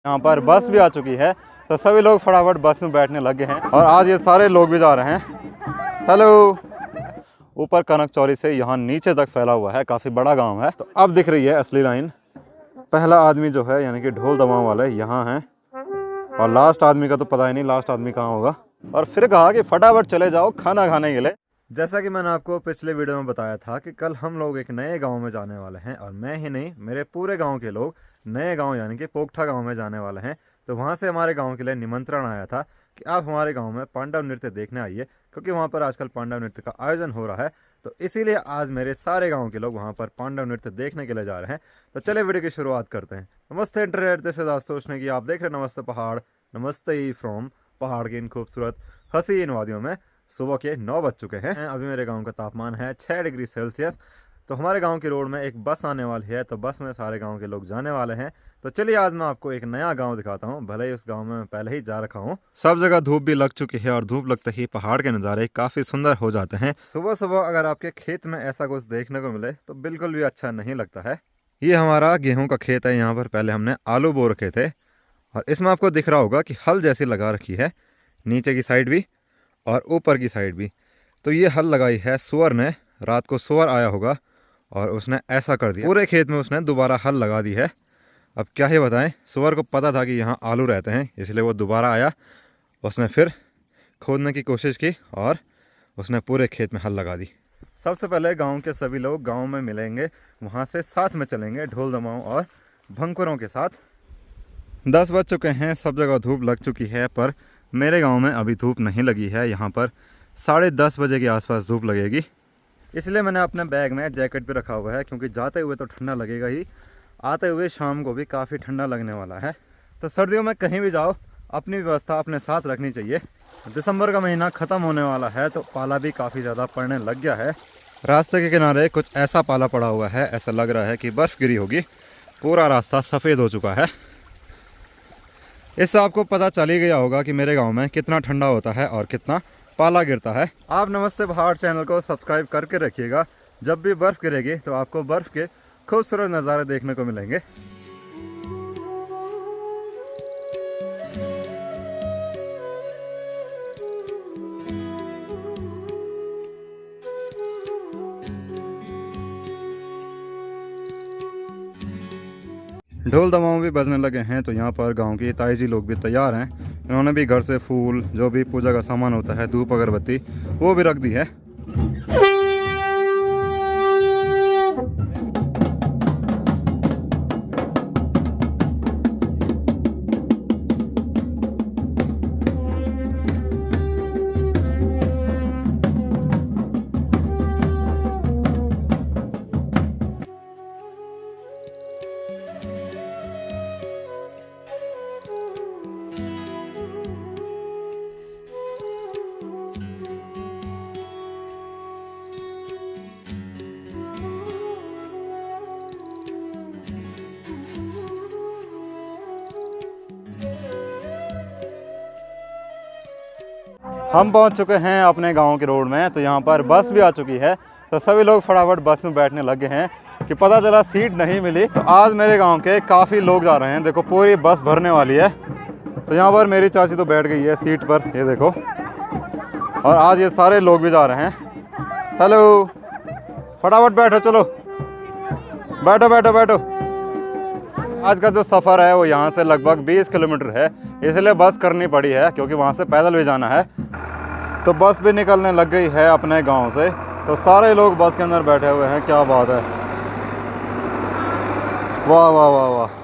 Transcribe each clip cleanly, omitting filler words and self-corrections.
यहाँ पर बस भी आ चुकी है तो सभी लोग फटाफट बस में बैठने लगे हैं और आज ये सारे लोग भी जा रहे हैं। हेलो। ऊपर कनक चौरी से यहाँ नीचे तक फैला हुआ है, काफ़ी बड़ा गांव है। तो अब दिख रही है असली लाइन। पहला आदमी जो है यानी कि ढोल दमाओ वाले यहाँ है और लास्ट आदमी का तो पता ही नहीं लास्ट आदमी कहाँ होगा। और फिर कहा कि फटाफट चले जाओ खाना खाने के लिए। जैसा कि मैंने आपको पिछले वीडियो में बताया था कि कल हम लोग एक नए गांव में जाने वाले हैं और मैं ही नहीं मेरे पूरे गांव के लोग नए गांव यानी कि पोखठा गांव में जाने वाले हैं। तो वहां से हमारे गांव के लिए निमंत्रण आया था कि आप हमारे गांव में पांडव नृत्य देखने आइए, क्योंकि वहां पर आजकल पांडव नृत्य का आयोजन हो रहा है। तो इसीलिए आज मेरे सारे गाँव के लोग वहाँ पर पांडव नृत्य देखने के लिए जा रहे हैं। तो चले वीडियो की शुरुआत करते हैं। नमस्ते इंटरनेट से सोचने की आप देख रहे हैं नमस्ते पहाड़, नमस्ते फ्रॉम पहाड़ की इन खूबसूरत हसीन वादियों में। सुबह के 9 बज चुके हैं। अभी मेरे गांव का तापमान है 6 डिग्री सेल्सियस। तो हमारे गांव की रोड में एक बस आने वाली है, तो बस में सारे गांव के लोग जाने वाले हैं। तो चलिए आज मैं आपको एक नया गांव दिखाता हूं, भले ही उस गांव में मैं पहले ही जा रखा हूं। सब जगह धूप भी लग चुकी है और धूप लगते ही पहाड़ के नज़ारे काफ़ी सुंदर हो जाते हैं। सुबह सुबह अगर आपके खेत में ऐसा कुछ देखने को मिले तो बिल्कुल भी अच्छा नहीं लगता है। ये हमारा गेहूँ का खेत है। यहाँ पर पहले हमने आलू बो रखे थे और इसमें आपको दिख रहा होगा कि हल जैसी लगा रखी है, नीचे की साइड भी और ऊपर की साइड भी। तो ये हल लगाई है सुअर ने। रात को सुअर आया होगा और उसने ऐसा कर दिया, पूरे खेत में उसने दोबारा हल लगा दी है। अब क्या ही बताएं, सुअर को पता था कि यहाँ आलू रहते हैं, इसलिए वो दोबारा आया। उसने फिर खोदने की कोशिश की और उसने पूरे खेत में हल लगा दी। सबसे पहले गांव के सभी लोग गांव में मिलेंगे, वहाँ से साथ में चलेंगे ढोल दमाओं और भंकुरों के साथ। 10 बज चुके हैं, सब जगह धूप लग चुकी है, पर मेरे गांव में अभी धूप नहीं लगी है। यहाँ पर 10:30 बजे के आसपास धूप लगेगी। इसलिए मैंने अपने बैग में जैकेट भी रखा हुआ है, क्योंकि जाते हुए तो ठंडा लगेगा ही, आते हुए शाम को भी काफ़ी ठंडा लगने वाला है। तो सर्दियों में कहीं भी जाओ अपनी व्यवस्था अपने साथ रखनी चाहिए। दिसंबर का महीना ख़त्म होने वाला है तो पाला भी काफ़ी ज़्यादा पड़ने लग गया है। रास्ते के किनारे कुछ ऐसा पाला पड़ा हुआ है, ऐसा लग रहा है कि बर्फ़ गिरी होगी। पूरा रास्ता सफ़ेद हो चुका है। इससे आपको पता चल ही गया होगा कि मेरे गांव में कितना ठंडा होता है और कितना पाला गिरता है। आप नमस्ते पहाड़ चैनल को सब्सक्राइब करके रखिएगा। जब भी बर्फ़ गिरेगी तो आपको बर्फ़ के खूबसूरत नज़ारे देखने को मिलेंगे। ढोल दमाओं भी बजने लगे हैं, तो यहाँ पर गांव की ताई जी लोग भी तैयार हैं। इन्होंने भी घर से फूल, जो भी पूजा का सामान होता है, धूप अगरबत्ती, वो भी रख दी है। हम पहुंच चुके हैं अपने गांव के रोड में। तो यहाँ पर बस भी आ चुकी है, तो सभी लोग फटाफट बस में बैठने लगे हैं कि पता चला सीट नहीं मिली। तो आज मेरे गांव के काफ़ी लोग जा रहे हैं। देखो पूरी बस भरने वाली है। तो यहाँ पर मेरी चाची तो बैठ गई है सीट पर, ये देखो। और आज ये सारे लोग भी जा रहे हैं। हेलो, फटाफट बैठो, चलो बैठो बैठो बैठो। आज का जो सफ़र है वो यहाँ से लगभग 20 किलोमीटर है, इसलिए बस करनी पड़ी है, क्योंकि वहाँ से पैदल भी जाना है। तो बस भी निकलने लग गई है अपने गांव से। तो सारे लोग बस के अंदर बैठे हुए हैं। क्या बात है, वाह वाह वाह वाह।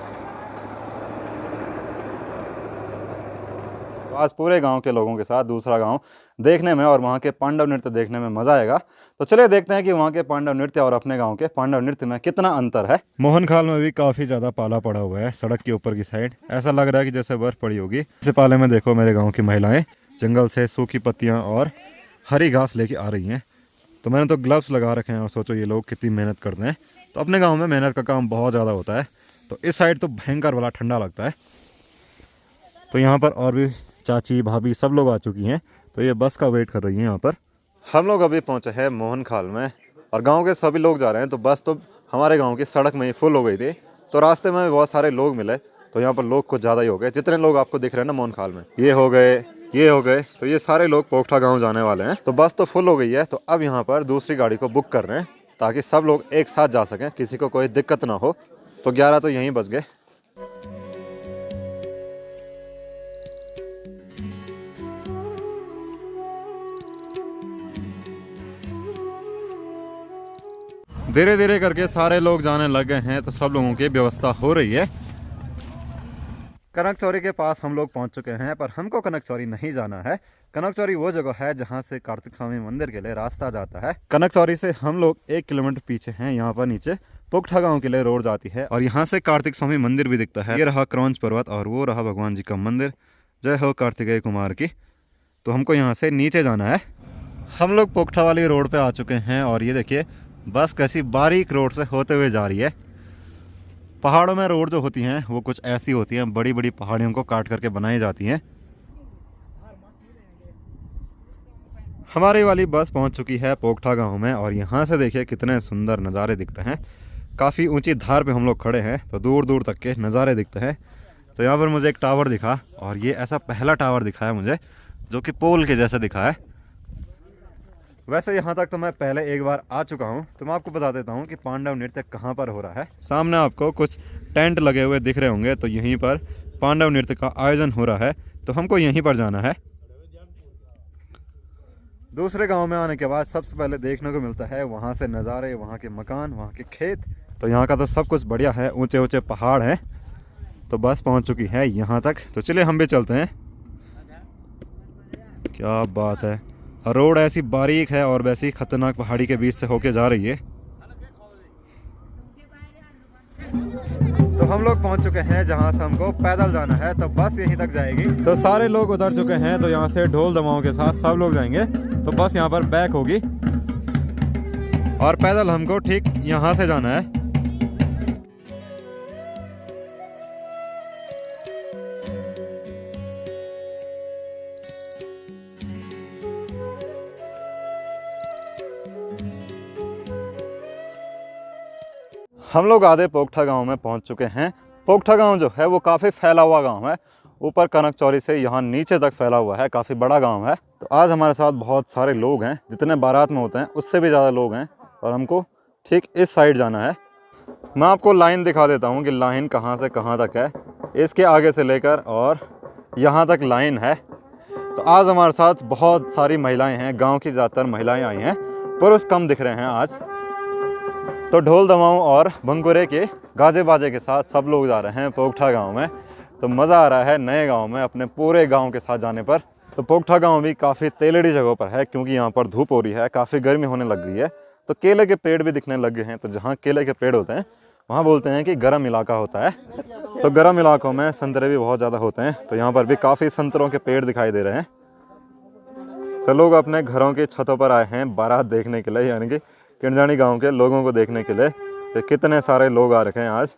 आज पूरे गांव के लोगों के साथ दूसरा गांव देखने में और वहाँ के पांडव नृत्य देखने में मज़ा आएगा। तो चलिए देखते हैं कि वहाँ के पांडव नृत्य और अपने गांव के पांडव नृत्य में कितना अंतर है। मोहनखाल में भी काफ़ी ज़्यादा पाला पड़ा हुआ है सड़क के ऊपर की साइड। ऐसा लग रहा है कि जैसे बर्फ़ पड़ी होगी। इस पाले में देखो मेरे गाँव की महिलाएँ जंगल से सूखी पत्तियाँ और हरी घास लेके आ रही हैं। तो मैंने तो ग्लव्स लगा रखे हैं और सोचो ये लोग कितनी मेहनत करते हैं। तो अपने गाँव में मेहनत का काम बहुत ज़्यादा होता है। तो इस साइड तो भयंकर वाला ठंडा लगता है। तो यहाँ पर और भी चाची भाभी सब लोग आ चुकी हैं। तो ये बस का वेट कर रही है यहाँ पर। हम लोग अभी पहुँचे हैं मोहनखाल में और गांव के सभी लोग जा रहे हैं। तो बस तो हमारे गांव की सड़क में ही फुल हो गई थी। तो रास्ते में बहुत सारे लोग मिले, तो यहाँ पर लोग कुछ ज़्यादा ही हो गए। जितने लोग आपको दिख रहे हैं ना मोहनखाल में, ये हो गए, ये हो गए, तो ये सारे लोग पोखटा गांव जाने वाले हैं। तो बस तो फुल हो गई है, तो अब यहाँ पर दूसरी गाड़ी को बुक कर रहे हैं ताकि सब लोग एक साथ जा सकें, किसी को कोई दिक्कत ना हो। तो 11 तो यहीं बच गए। धीरे धीरे करके सारे लोग जाने लग गए हैं, तो सब लोगों की व्यवस्था हो रही है। कनक चौरी के पास हम लोग पहुंच चुके हैं, पर हमको कनक चौरी नहीं जाना है। कनक चौरी वो जगह है जहां से कार्तिक स्वामी मंदिर के लिए रास्ता जाता है। कनक चौरी से हम लोग 1 किलोमीटर पीछे हैं। यहाँ पर नीचे पोखटा गांव के लिए रोड जाती है और यहाँ से कार्तिक स्वामी मंदिर भी दिखता है। ये रहा क्रौंच पर्वत और वो रहा भगवान जी का मंदिर। जय हो कार्तिकेय कुमार की। तो हमको यहाँ से नीचे जाना है। हम लोग पोखटा वाली रोड पे आ चुके हैं और ये देखिए बस कैसी बारीक रोड से होते हुए जा रही है। पहाड़ों में रोड जो होती हैं वो कुछ ऐसी होती हैं, बड़ी बड़ी पहाड़ियों को काट करके बनाई जाती हैं। हमारी वाली बस पहुंच चुकी है पोखटा गांव में और यहाँ से देखिए कितने सुंदर नज़ारे दिखते हैं। काफ़ी ऊंची धार पे हम लोग खड़े हैं, तो दूर दूर तक के नज़ारे दिखते हैं। तो यहाँ पर मुझे एक टावर दिखा और ये ऐसा पहला टावर दिखा है मुझे जो कि पोल के जैसा दिखा है। वैसे यहाँ तक तो मैं पहले एक बार आ चुका हूँ। तो मैं आपको बता देता हूँ कि पांडव नृत्य कहाँ पर हो रहा है। सामने आपको कुछ टेंट लगे हुए दिख रहे होंगे, तो यहीं पर पांडव नृत्य का आयोजन हो रहा है। तो हमको यहीं पर जाना है। दूसरे गांव में आने के बाद सबसे पहले देखने को मिलता है वहाँ से नज़ारे, वहाँ के मकान, वहाँ के खेत। तो यहाँ का तो सब कुछ बढ़िया है, ऊंचे ऊंचे पहाड़ हैं। तो बस पहुँच चुकी है यहाँ तक। तो चलिए हम भी चलते हैं। क्या बात है, रोड ऐसी बारीक है और वैसी खतरनाक पहाड़ी के बीच से होके जा रही है। तो हम लोग पहुंच चुके हैं जहां से हमको पैदल जाना है। तो बस यहीं तक जाएगी। तो सारे लोग उतर चुके हैं, तो यहाँ से ढोल दमाओं के साथ सब लोग जाएंगे। तो बस यहाँ पर बैक होगी और पैदल हमको ठीक यहाँ से जाना है। हम लोग आधे पोखटा गांव में पहुंच चुके हैं। पोखटा गांव जो है वो काफ़ी फैला हुआ गांव है। ऊपर कनक चौरी से यहाँ नीचे तक फैला हुआ है, काफ़ी बड़ा गांव है। तो आज हमारे साथ बहुत सारे लोग हैं, जितने बारात में होते हैं उससे भी ज़्यादा लोग हैं। और हमको ठीक इस साइड जाना है। मैं आपको लाइन दिखा देता हूँ कि लाइन कहाँ से कहाँ तक है। इसके आगे से लेकर और यहाँ तक लाइन है। तो आज हमारे साथ बहुत सारी महिलाएँ हैं, गाँव की ज़्यादातर महिलाएँ आई हैं। पुरुष कम दिख रहे हैं आज। तो ढोल दमाऊं और भंगुरे के गाजे बाजे के साथ सब लोग जा रहे हैं पोखटा गांव में। तो मज़ा आ रहा है नए गांव में अपने पूरे गांव के साथ जाने पर। तो पोखटा गांव भी काफ़ी तेलड़ी जगह पर है, क्योंकि यहाँ पर धूप हो रही है, काफ़ी गर्मी होने लग गई है। तो केले के पेड़ भी दिखने लग गए हैं। तो जहाँ केले के पेड़ होते हैं वहाँ बोलते हैं कि गर्म इलाका होता है। तो गर्म इलाकों में संतरे भी बहुत ज़्यादा होते हैं। तो यहाँ पर भी काफ़ी संतरों के पेड़ दिखाई दे रहे हैं। तो लोग अपने घरों की छतों पर आए हैं बारात देखने के लिए, यानी कि किंजानी गांव के लोगों को देखने के लिए। तो कितने सारे लोग आ रखे हैं आज।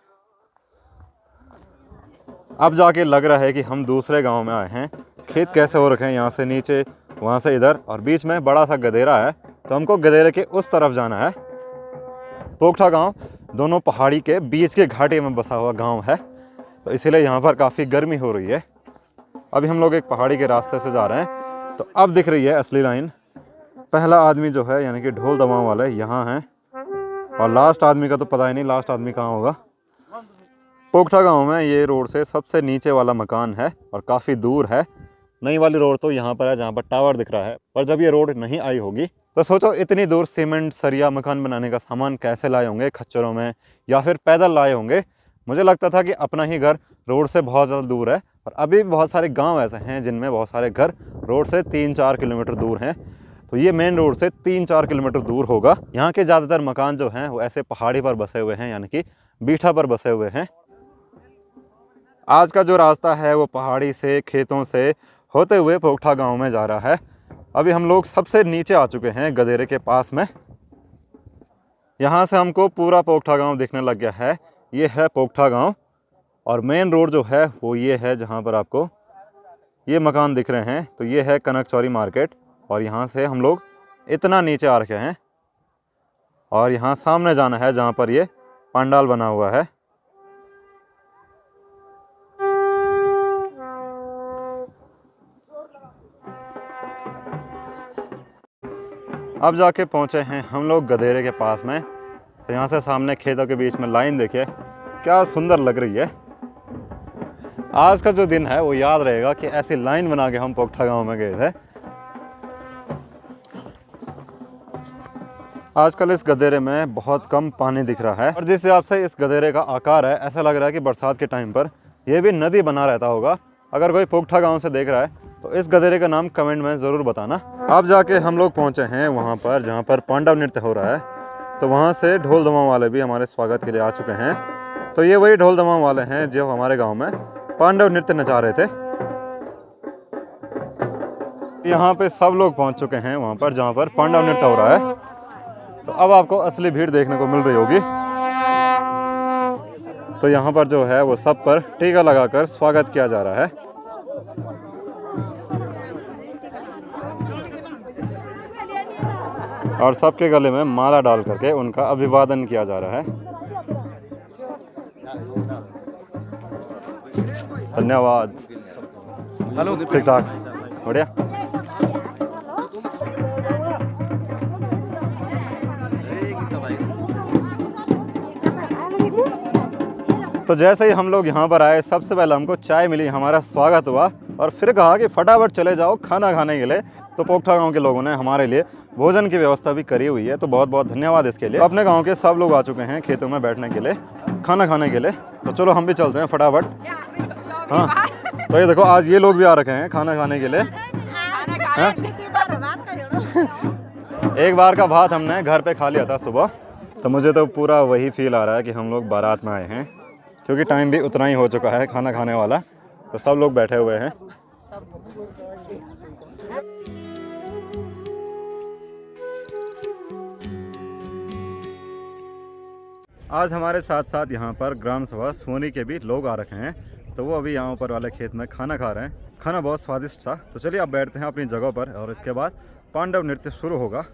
अब जाके लग रहा है कि हम दूसरे गांव में आए हैं। खेत कैसे हो रखे हैं, यहाँ से नीचे, वहाँ से इधर, और बीच में बड़ा सा गधेरा है। तो हमको गधेरे के उस तरफ जाना है। पोखटा गांव दोनों पहाड़ी के बीच के घाटी में बसा हुआ गांव है। तो इसीलिए यहाँ पर काफ़ी गर्मी हो रही है। अभी हम लोग एक पहाड़ी के रास्ते से जा रहे हैं। तो अब दिख रही है असली लाइन। पहला आदमी जो है यानी कि ढोल दमाओं वाले यहाँ हैं, और लास्ट आदमी का तो पता ही नहीं लास्ट आदमी कहाँ होगा। पोखटा गांव में ये रोड से सबसे नीचे वाला मकान है और काफ़ी दूर है। नई वाली रोड तो यहाँ पर है जहाँ पर टावर दिख रहा है। पर जब ये रोड नहीं आई होगी तो सोचो इतनी दूर सीमेंट सरिया मकान बनाने का सामान कैसे लाए होंगे, खच्चरों में या फिर पैदल लाए होंगे। मुझे लगता था कि अपना ही घर रोड से बहुत ज़्यादा दूर है, और अभी भी बहुत सारे गाँव ऐसे हैं जिनमें बहुत सारे घर रोड से 3-4 किलोमीटर दूर हैं। तो ये मेन रोड से 3-4 किलोमीटर दूर होगा। यहाँ के ज़्यादातर मकान जो हैं वो ऐसे पहाड़ी पर बसे हुए हैं, यानी कि बीठा पर बसे हुए हैं। आज का जो रास्ता है वो पहाड़ी से, खेतों से होते हुए पोखटा गांव में जा रहा है। अभी हम लोग सबसे नीचे आ चुके हैं गधेरे के पास में। यहाँ से हमको पूरा पोखटा गांव दिखने लग गया है। ये है पोखटा गांव, और मेन रोड जो है वो ये है जहाँ पर आपको ये मकान दिख रहे हैं। तो ये है कनक चौरी मार्केट, और यहाँ से हम लोग इतना नीचे आ रखे हैं और यहाँ सामने जाना है जहाँ पर ये पंडाल बना हुआ है। अब जाके पहुंचे हैं हम लोग गधेरे के पास में। तो यहाँ से सामने खेतों के बीच में लाइन देखिए क्या सुंदर लग रही है। आज का जो दिन है वो याद रहेगा कि ऐसी लाइन बना के हम पोगठा गांव में गए थे। आजकल इस गधेरे में बहुत कम पानी दिख रहा है और जिस हिसाब से इस गधेरे का आकार है ऐसा लग रहा है कि बरसात के टाइम पर यह भी नदी बना रहता होगा। अगर कोई पोगठा गांव से देख रहा है तो इस गधेरे का नाम कमेंट में ज़रूर बताना। अब जाके हम लोग पहुंचे हैं वहां पर जहां पर पांडव नृत्य हो रहा है। तो वहां से ढोल दमाऊ वाले भी हमारे स्वागत के लिए आ चुके हैं। तो ये वही ढोल दमाऊ वाले हैं जो हमारे गाँव में पांडव नृत्य नचा रहे थे। यहाँ पे सब लोग पहुंच चुके हैं वहां पर जहां पर पांडव नृत्य हो रहा है। तो अब आपको असली भीड़ देखने को मिल रही होगी। तो यहाँ पर जो है वो सब पर टीका लगाकर स्वागत किया जा रहा है। और सबके गले में माला डाल करके उनका अभिवादन किया जा रहा है। धन्यवाद। हेलो, ठीक ठाक, बढ़िया। तो जैसे ही हम लोग यहाँ पर आए सबसे पहले हमको चाय मिली, हमारा स्वागत हुआ और फिर कहा कि फटाफट चले जाओ खाना खाने के लिए। तो पोगठा गांव के लोगों ने हमारे लिए भोजन की व्यवस्था भी करी हुई है। तो बहुत बहुत धन्यवाद इसके लिए। तो अपने गांव के सब लोग आ चुके हैं खेतों में बैठने के लिए, खाना खाने के लिए। तो चलो हम भी चलते हैं फटाफट। हाँ, तो ये देखो आज ये लोग भी आ रखे हैं खाना खाने के लिए। एक बार का भात हमने घर पे खा लिया था सुबह। तो मुझे तो पूरा वही फील आ रहा है कि हम लोग बारात में आए हैं, क्योंकि टाइम भी उतना ही हो चुका है खाना खाने वाला। तो सब लोग बैठे हुए हैं। आज हमारे साथ साथ यहाँ पर ग्राम सभा सोनी के भी लोग आ रखे हैं। तो वो अभी यहाँ ऊपर वाले खेत में खाना खा रहे हैं। खाना बहुत स्वादिष्ट था। तो चलिए अब बैठते हैं अपनी जगह पर और इसके बाद पांडव नृत्य शुरू होगा।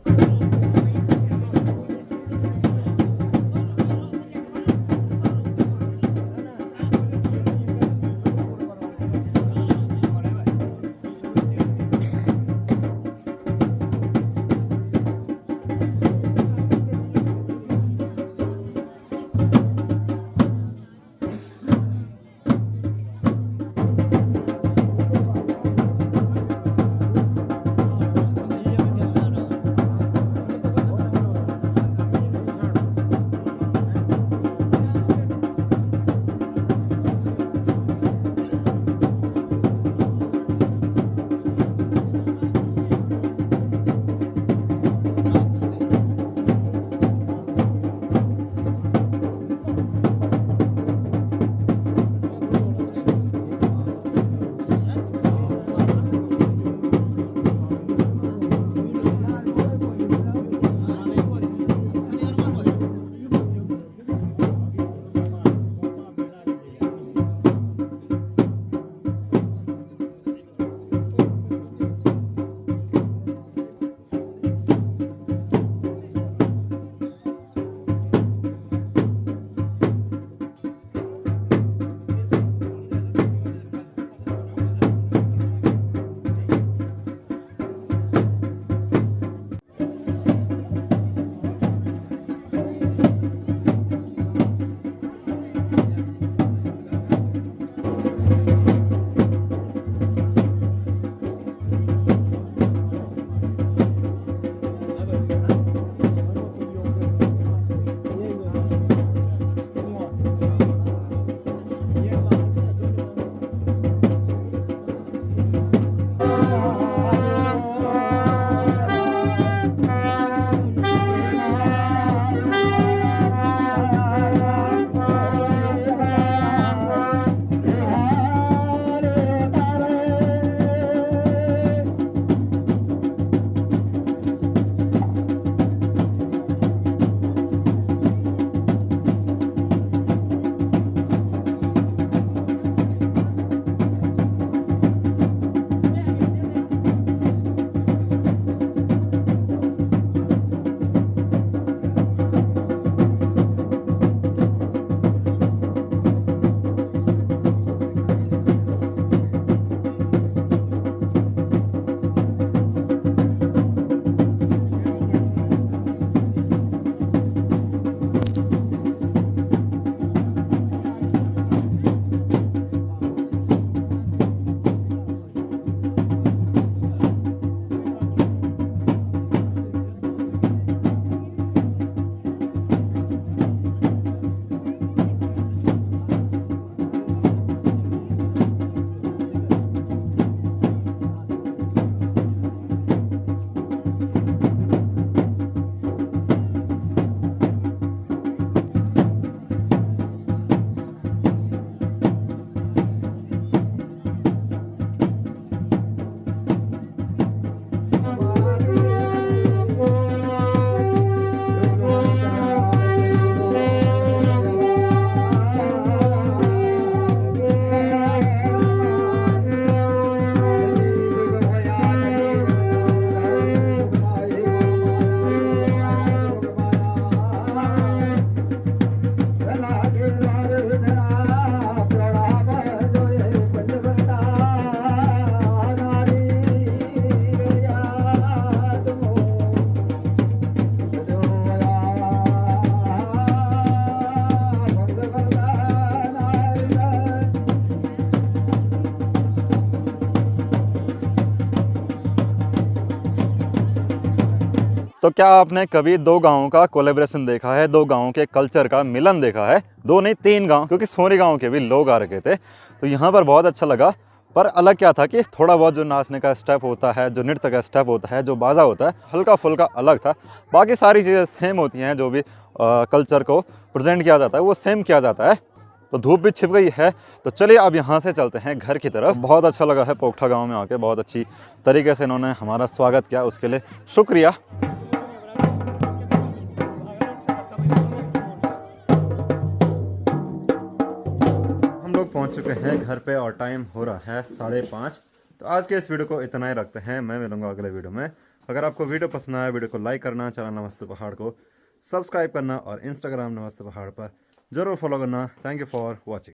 तो क्या आपने कभी दो गाँवों का कोलेब्रेशन देखा है, दो गाँवों के कल्चर का मिलन देखा है? दो नहीं, तीन गाँव, क्योंकि सोनी गाँव के भी लोग आ रखे थे। तो यहाँ पर बहुत अच्छा लगा। पर अलग क्या था कि थोड़ा बहुत जो नाचने का स्टेप होता है, जो नृत्य का स्टेप होता है, जो बाजा होता है, हल्का फुल्का अलग था। बाकी सारी चीज़ें सेम होती हैं, जो भी कल्चर को प्रेजेंट किया जाता है वो सेम किया जाता है। तो धूप भी छिप गई है, तो चलिए अब यहाँ से चलते हैं घर की तरफ। बहुत अच्छा लगा है पोखठा गांव में आके, बहुत अच्छी तरीके से इन्होंने हमारा स्वागत किया, उसके लिए शुक्रिया। हम लोग पहुँच चुके हैं घर पे और टाइम हो रहा है 5:30। तो आज के इस वीडियो को इतना ही रखते हैं, मैं मिलूंगा अगले वीडियो में। अगर आपको वीडियो पसंद आया, वीडियो को लाइक करना, चैनल नमस्ते पहाड़ को सब्सक्राइब करना और इंस्टाग्राम नमस्ते पहाड़ पर ज़रूर फॉलो करना। Thank you for watching.